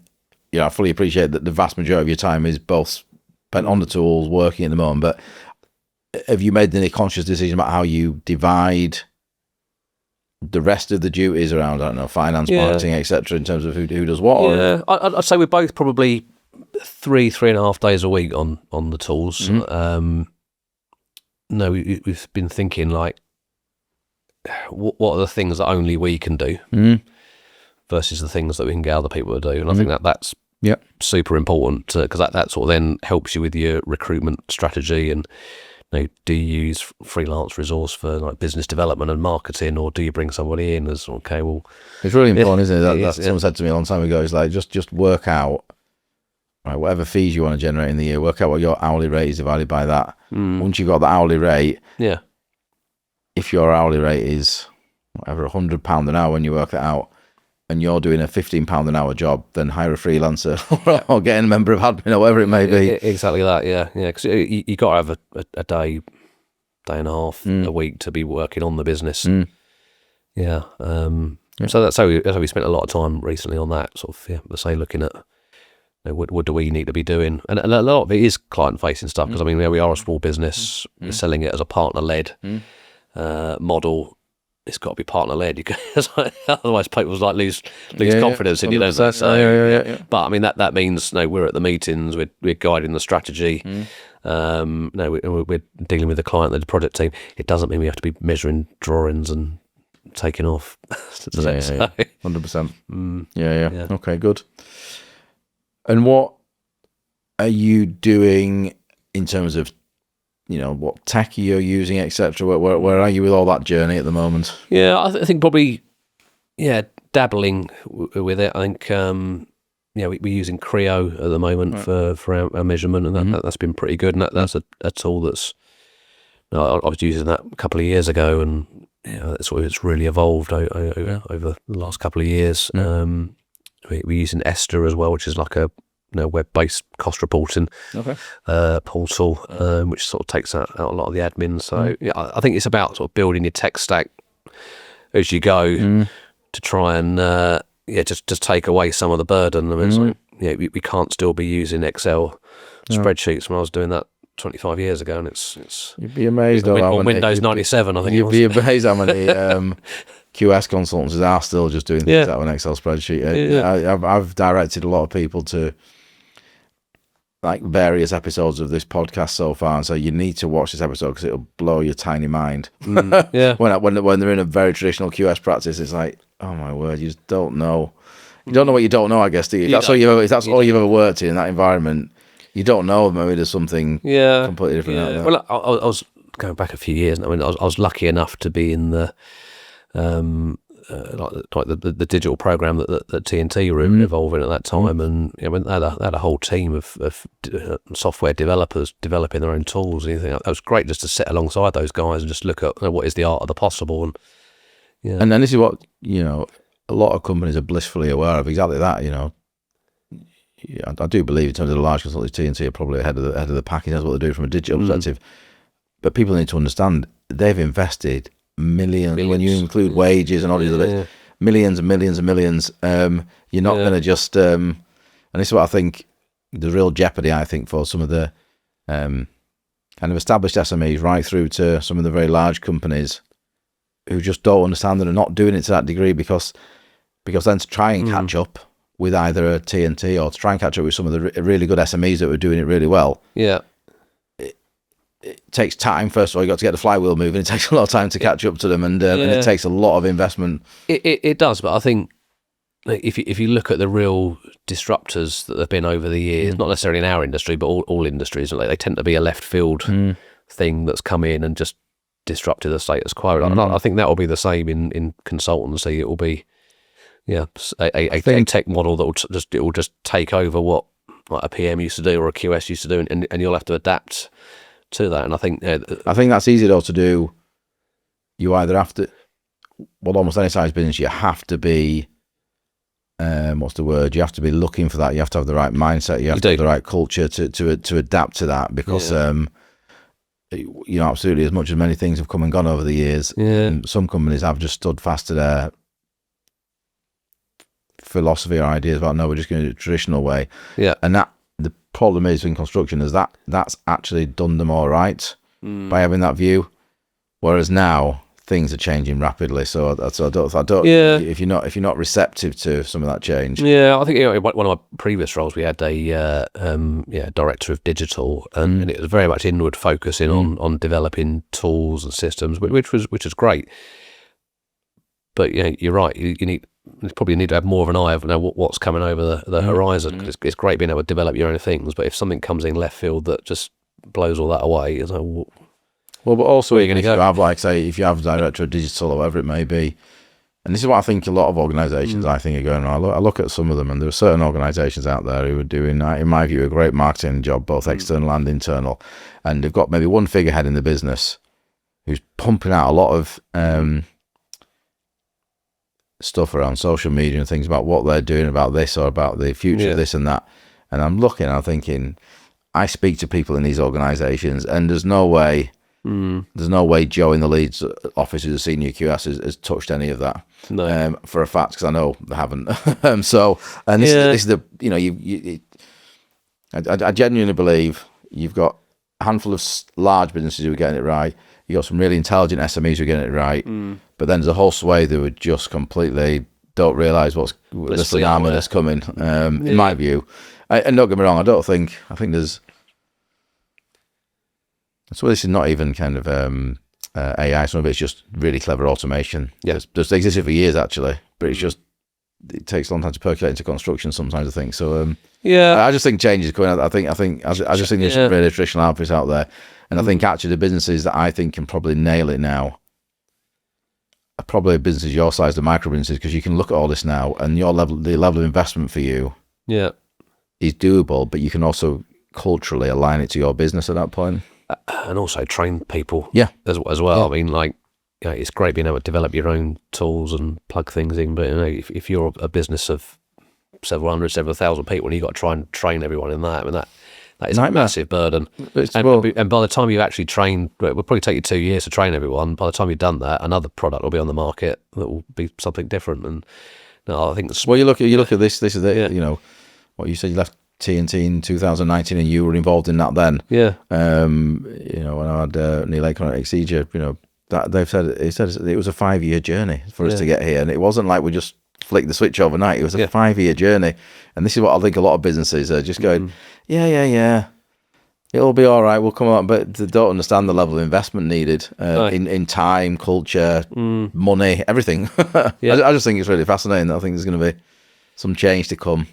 I fully appreciate that the vast majority of your time is both spent on the tools, working at the moment, but have you made any conscious decision about how you divide the rest of the duties around, I don't know, finance, marketing, etc., in terms of who does what? Yeah, I'd say we're both probably 3.5 days a week on the tools. We've been thinking like, what are the things that only we can do versus the things that we can get other people to do, and I think that's super important, because that sort of then helps you with your recruitment strategy. And do you use freelance resource for like business development and marketing, or do you bring somebody in as okay? Well, it's really important, isn't it? That's someone said to me a long time ago. It's like just work out. Right, whatever fees you want to generate in the year, work out what your hourly rate is divided by that. Once you've got the hourly rate, if your hourly rate is whatever, £100 an hour when you work that out, and you're doing a £15 an hour job, then hire a freelancer or get a member of admin or whatever it may be. Exactly that, because you got to have a day and a half a week to be working on the business. So that's how we spent a lot of time recently on that sort of. Looking at. What do we need to be doing? And a lot of it is client-facing stuff, because we are a small business, we're selling it as a partner-led model. It's got to be partner-led, otherwise people lose confidence in you, don't they? So, but that means we're at the meetings, we're guiding the strategy. We're dealing with the client, the project team. It doesn't mean we have to be measuring drawings and taking off. 100%. Okay, good. And what are you doing in terms of, what tech you're using, etc.? Where are you with all that journey at the moment? Yeah, I think probably, dabbling with it. I think, we're using Creo at the moment for our measurement, and that's been pretty good. And that's a tool that's, I was using that a couple of years ago, and it's really evolved over the last couple of years. We're using Esther as well, which is like a web-based cost reporting portal, which sort of takes out a lot of the admin. So I think it's about sort of building your tech stack as you go to try and just take away some of the burden. It's we can't still be using Excel spreadsheets when I was doing that 25 years ago, and it's you'd be amazed on Windows 97. I think you'd be amazed how many QS consultants are still just doing things out of an Excel spreadsheet. I've directed a lot of people to various episodes of this podcast so far, and so you need to watch this episode because it'll blow your tiny mind. When they're in a very traditional QS practice, it's like, oh my word, you just don't know. You don't know what you don't know, I guess. Do you? If that's all you've ever worked in that environment, you don't know. Maybe there's something completely different out there. Well, I was going back a few years. I was lucky enough to be in the the digital program that TNT were evolving at that time, and they had a whole team of software developers developing their own tools. And you think that was great just to sit alongside those guys and just look at what is the art of the possible. And and then this is what a lot of companies are blissfully aware of exactly that. Yeah, I do believe in terms of the large consultancy, T&T are probably ahead of the pack in terms of what they're doing from a digital perspective. But people need to understand they've invested millions. When you include wages and all these other bits, millions and millions and millions. You're not going to just. And this is what I think the real jeopardy. I think for some of the kind of established SMEs, right through to some of the very large companies, who just don't understand that are not doing it to that degree because then to try and catch up with either a T&T or to try and catch up with some of the really good SMEs that were doing it really well. Yeah. It takes time. First of all, you got to get the flywheel moving. It takes a lot of time to catch up to them, and it takes a lot of investment. It does, but I think if you look at the real disruptors that have been over the years, not necessarily in our industry, but all industries, like they tend to be a left field thing that's come in and just disrupted the status quo. And I think that will be the same in consultancy. It will be a tech model that will just take over what like a PM used to do or a QS used to do, and you'll have to adapt to that. And I think that's easy though to do. You either have to, well, almost any size business, you have to be what's the word? You have to be looking for that. You have to have the right mindset. You have to have the right culture to adapt to that, because absolutely, as much as many things have come and gone over the years, some companies have just stood fast to their philosophy or ideas about, no, we're just going to do it the traditional way. Yeah. And that the problem is in construction is that's actually done them all right by having that view. Whereas now things are changing rapidly, so I don't. If you're not receptive to some of that change. Yeah, I think one of my previous roles, we had a director of digital, and it was very much inward focusing on developing tools and systems, which was great. But you're right. You probably need to have more of an eye of what's coming over the horizon. Cause it's great being able to develop your own things, but if something comes in left field that just blows all that away, it's like, well, but also if you have, like, say, if you have a director of digital or whatever it may be, and this is what I think a lot of organisations I think are going on. I look at some of them, and there are certain organisations out there who are doing, in my view, a great marketing job, both external and internal, and they've got maybe one figurehead in the business who's pumping out a lot of stuff around social media and things about what they're doing about this or about the future of this and that. And I'm looking, I'm thinking, I speak to people in these organisations, and there's no way Joe in the Leeds office, who's a senior QS, has touched any of that. No. For a fact, because I know they haven't. This is the I genuinely believe you've got a handful of large businesses who are getting it right. You got some really intelligent SMEs who are getting it right, but then there's a whole swathe who would just completely don't realise what's the tsunami that's coming. In my view, and don't get me wrong, I think there's. So this is not even kind of AI. Some of it's just really clever automation. Yeah, it's existed for years actually, but it takes a long time to percolate into construction sometimes, I think. So I just think change is coming. I just think there's really traditional outfits out there, and I think actually the businesses that I think can probably nail it now are probably businesses your size, the micro businesses, because you can look at all this now, and the level of investment for you is doable, but you can also culturally align it to your business at that point. And also train people as well. I mean, it's great being able to develop your own tools and plug things in, but if you're a business of several hundred, several thousand people, and you've got to try and train everyone in that, I mean, that is a massive burden. And by the time you've actually trained, it will probably take you 2 years to train everyone. By the time you've done that, another product will be on the market that will be something different. And I think you look at this is it. What you said, you left T&T in 2019, and you were involved in that then. Yeah. When I had Neil Acorn at EthosEQ, that he said it was a 5-year journey for us to get here, and it wasn't like we just flicked the switch overnight. It was a 5-year journey, and this is what I think a lot of businesses are just going, it'll be all right, we'll come out, but they don't understand the level of investment needed in time, culture, money, everything. I just think it's really fascinating. I think there's going to be some change to come.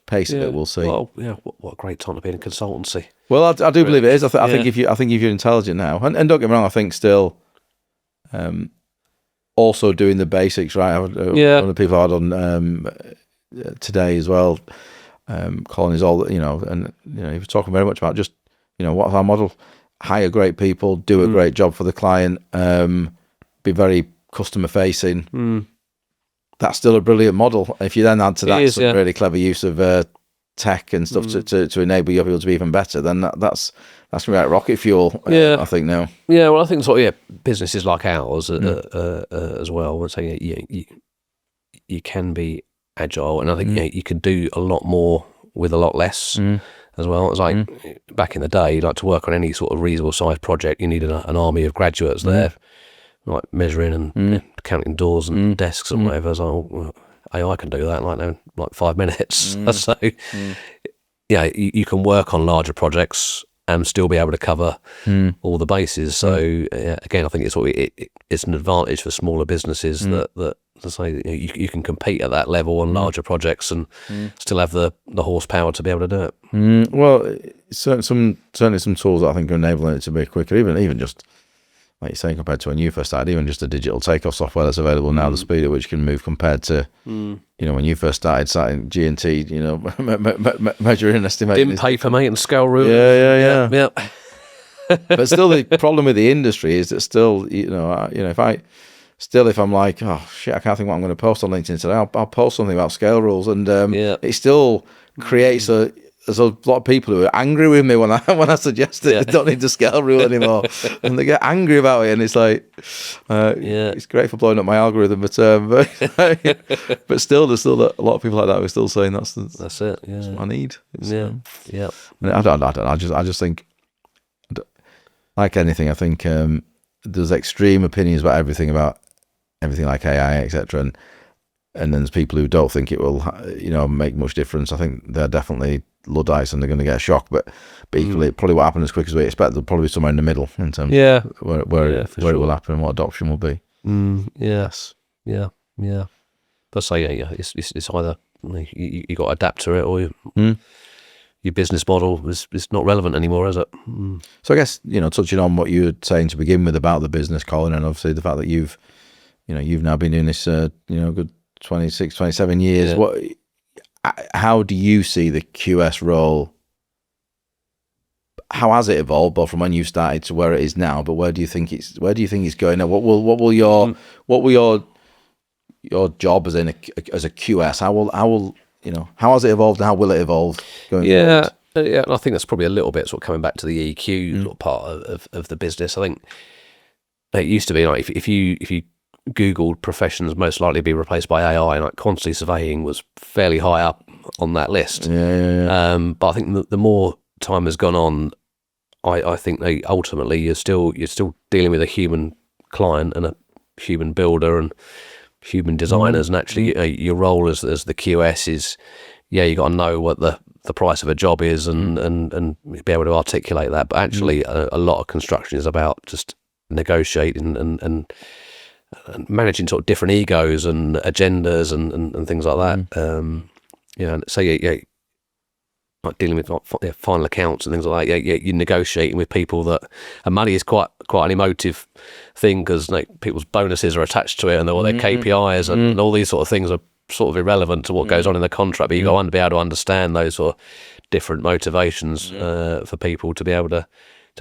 Pace of it, we'll see. Well, what a great time to be in a consultancy. Well, I do believe it is. I think if you're intelligent now, and don't get me wrong, I think still, also doing the basics right. One of the people I had on today as well, Colin, is all he was talking very much about just what's our model: hire great people, do a great job for the client, be very customer facing. that's still a brilliant model. If you then add to that some yeah. really clever use of tech and stuff to enable your people to be even better, then that's going to be like rocket fuel. I think now. Yeah, well, I think sort of businesses like ours as well. Would say you can be agile, and I think you can do a lot more with a lot less as well. It's like back in the day, like to work on any sort of reasonable sized project, you needed an army of graduates there, like measuring and counting doors and desks and whatever. So well, AI can do that in like 5 minutes. So yeah, you can work on larger projects and still be able to cover all the bases. So again, I think it's an advantage for smaller businesses that to say you can compete at that level on larger projects and still have the horsepower to be able to do it. Well, certainly some tools that I think are enabling it to be quicker, even just like you're saying, compared to when you first started, even just the digital takeoff software that's available now, the speed at which you can move compared to, when you first started starting G&T, measuring and estimating. Didn't pay for me and scale route. Yeah. But still, the problem with the industry is that still, if I'm like, oh shit, I can't think what I'm going to post on LinkedIn today, I'll post something about scale rules, and it still creates there's a lot of people who are angry with me when I suggest that they don't need the scale rule anymore, and they get angry about it, and it's like, it's great for blowing up my algorithm, but still, there's still a lot of people like that who are still saying that's it. Yeah, that's what I need. I don't know. I just think, like anything, I think there's extreme opinions about everything like AI, etc., and then there's people who don't think it will, make much difference. I think they're definitely Luddites and they're going to get a shock, but equally, probably what happened as quick as we expect, there'll probably be somewhere in the middle in terms of where it will happen and what adoption will be. Yes. Yeah. But say, it's either you got to adapt to it, or your business model is not relevant anymore, is it? So I guess, touching on what you were saying to begin with about the business, Colin, and obviously the fact that you've now been doing this, good 26, 27 years. How do you see the QS role? How has it evolved, both from when you started to where it is now? But where do you think it's going now? What will your job as a QS? How has it evolved, and how will it evolve going forward? Yeah, and I think that's probably a little bit sort of coming back to the EQ sort of part of the business. I think it used to be like if you Googled professions most likely to be replaced by AI, and like quantity surveying was fairly high up on that list. But I think the more time has gone on, I think ultimately you're still dealing with a human client and a human builder and human designers, and actually your role as the QS is, you got to know what the price of a job is and be able to articulate that. But actually, a lot of construction is about just negotiating and managing sort of different egos and agendas and things like that. So like dealing with final accounts and things like that. You're negotiating with people that, and money is quite an emotive thing, because people's bonuses are attached to it, and their KPIs and all these sort of things are sort of irrelevant to what goes on in the contract. But you got to be able to understand those sort of different motivations for people to be able to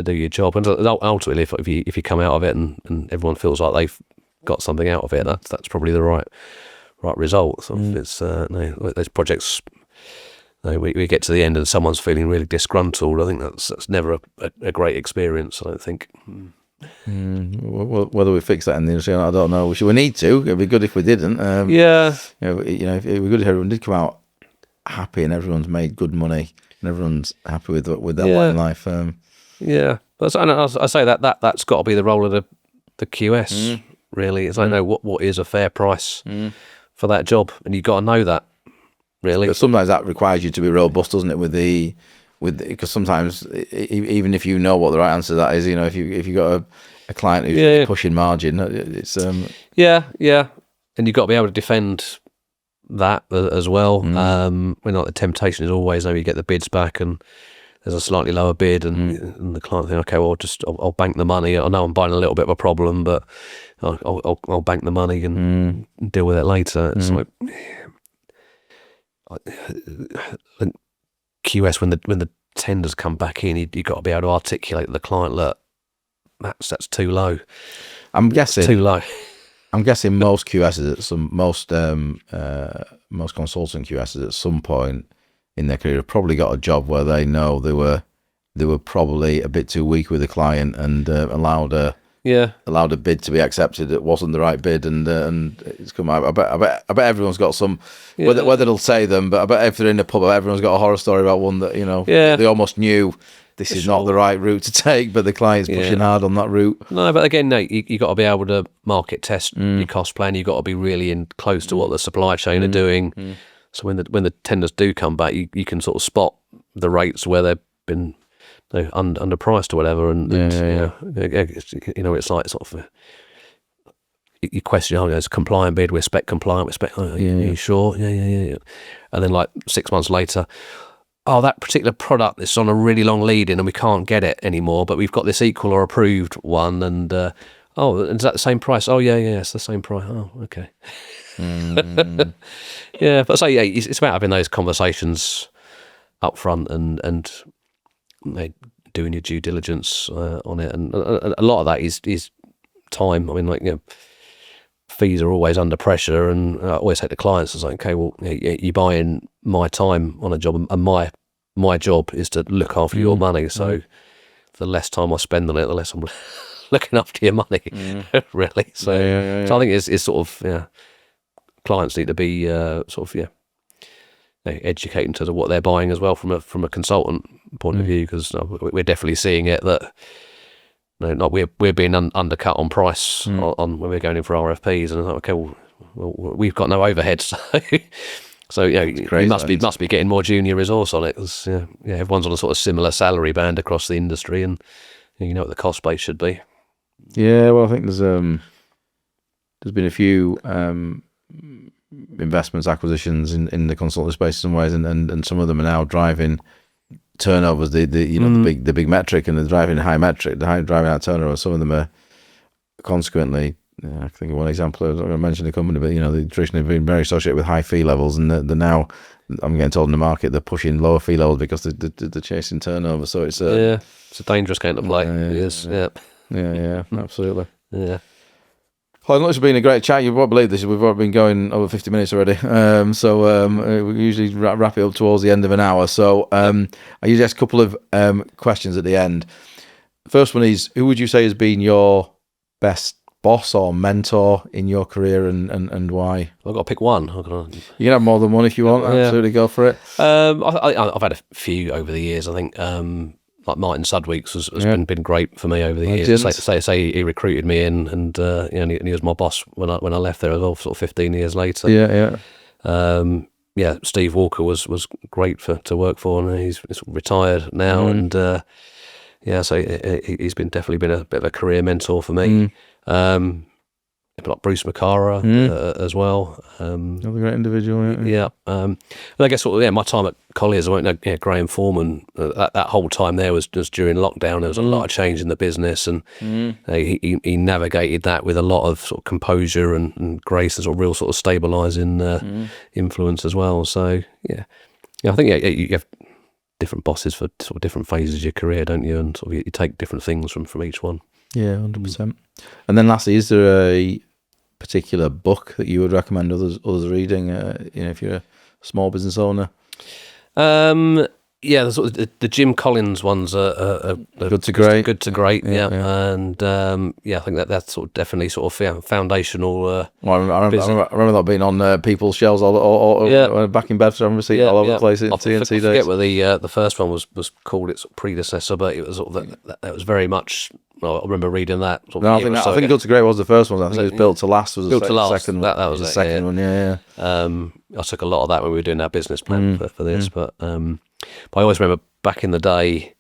do your job. And ultimately, if you come out of it and everyone feels like they've got something out of it, that's probably the right result. So it's those projects, we get to the end and someone's feeling really disgruntled, I think that's never a great experience, I don't think. Whether we fix that in the industry, I don't know. We need to. It'd be good if we didn't. It'd be good if everyone did come out happy and everyone's made good money and everyone's happy with their lot in life. But I say that's got to be the role of the QS. Really, it's like, what is a fair price for that job, and you got to know that. Really, but sometimes that requires you to be robust, doesn't it? Because sometimes even if you know what the right answer to that is, if you got a client who's pushing margin, it's and you've got to be able to defend that as well. The temptation is always, you get the bids back and there's a slightly lower bid, and the client think, okay, well, I'll bank the money. I know I'm buying a little bit of a problem, but I'll bank the money and deal with it later. It's like QS, when the tenders come back in, you've got to be able to articulate to the client, look, that's too low. I'm guessing it's too low. I'm guessing most QSs most consultant QSs at some point in their career have probably got a job where they know they were probably a bit too weak with the client and allowed a bid to be accepted that wasn't the right bid, and it's come out. I bet everyone's got some, whether they'll say them, but I bet if they're in a pub, everyone's got a horror story about one that they almost knew this is not the right route to take, but the client's pushing hard on that route. No, but again, no, you got to be able to market test your cost plan. You got to be really in close to what the supply chain are doing. So when the tenders do come back, you can sort of spot the rates where they've been underpriced or whatever, and it's like sort of you question, it's a compliant bid, we're spec compliant, are you sure? Yeah. And then like 6 months later, that particular product is on a really long lead in and we can't get it anymore, but we've got this equal or approved one, and is that the same price? Oh yeah, it's the same price. Oh, okay. Yeah, but it's about having those conversations up front and doing your due diligence on it, and a lot of that is time. I mean, fees are always under pressure, and I always say to clients, it's like, okay, well, you're buying my time on a job, and my job is to look after your money. So the less time I spend on it, the less I'm looking after your money, really. So, so I think it's sort of clients need to be educating to what they're buying as well from a consultant point of view, because we're definitely seeing it that we're being undercut on price on when we're going in for RFPs, and it's like, okay, well we've got no overhead, so you must be getting more junior resource on it, because everyone's on a sort of similar salary band across the industry, and you know what the cost base should be. Yeah, well, I think there's been a few investments, acquisitions in the consulting space in some ways, and some of them are now driving turnovers, the big metric, and they're driving driving out turnover. Some of them are consequently, I think one example, I'm not going to mention the company, but they traditionally have been very associated with high fee levels, and they're now, I'm getting told in the market, they're pushing lower fee levels because they're chasing turnover. So it's a dangerous game to play. It is. Yeah, absolutely. Yeah. Colin, it's been a great chat. You won't believe this. We've already been going over 50 minutes already. We usually wrap it up towards the end of an hour. So I usually ask a couple of questions at the end. First one is, who would you say has been your best boss or mentor in your career, and why? I've got to pick one. You can have more than one if you want. Absolutely, go for it. I've had a few over the years. I think like Martin Sudweeks has been great for me over the years. Say he recruited me in, and he was my boss when I left there as well, sort of 15 years later. Steve Walker was great to work for, and he's retired now, and so he's definitely been a bit of a career mentor for me. Like Bruce McCara as well. Another great individual. And I guess my time at Colliers, Graham Foreman, that whole time there was just during lockdown. There was a lot of change in the business, and he navigated that with a lot of sort of composure and grace, and sort of real sort of stabilising influence as well. So I think you have different bosses for sort of different phases of your career, don't you? And sort of you take different things from each one. Yeah, 100%. And then lastly, is there a particular book that you would recommend others reading? If you're a small business owner. The Jim Collins ones are good to great. Good to great. And I think that's sort of definitely sort of foundational. Well, I remember that being on people's shelves or back in Bedford. I remember seeing it all over the place at TNT days. I forget what the first one was called its predecessor, but it was sort of that was very much. I remember reading that. I think Good to Great was the first one. I think it was Built to Last was the second one. That was the second one. Yeah. I took a lot of that when we were doing our business plan for this, but I always remember back in the day,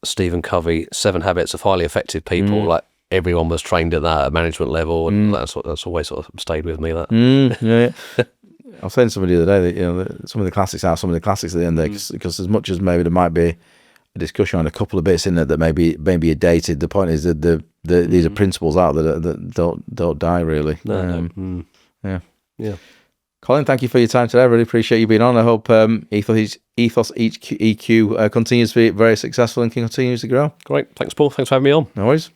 Stephen Covey, 7 Habits of Highly Effective People. Like everyone was trained at that at management level, and that's always sort of stayed with me. That. I was saying to somebody the other day that some of the classics are some of the classics at the end there, because as much as maybe there might be a discussion on a couple of bits in there that maybe are dated, the point is that these are principles out there that don't die really. Colin, thank you for your time today. I really appreciate you being on. I hope EthosEQ continues to be very successful and continues to grow. Great. Thanks, Paul. Thanks for having me on. No worries.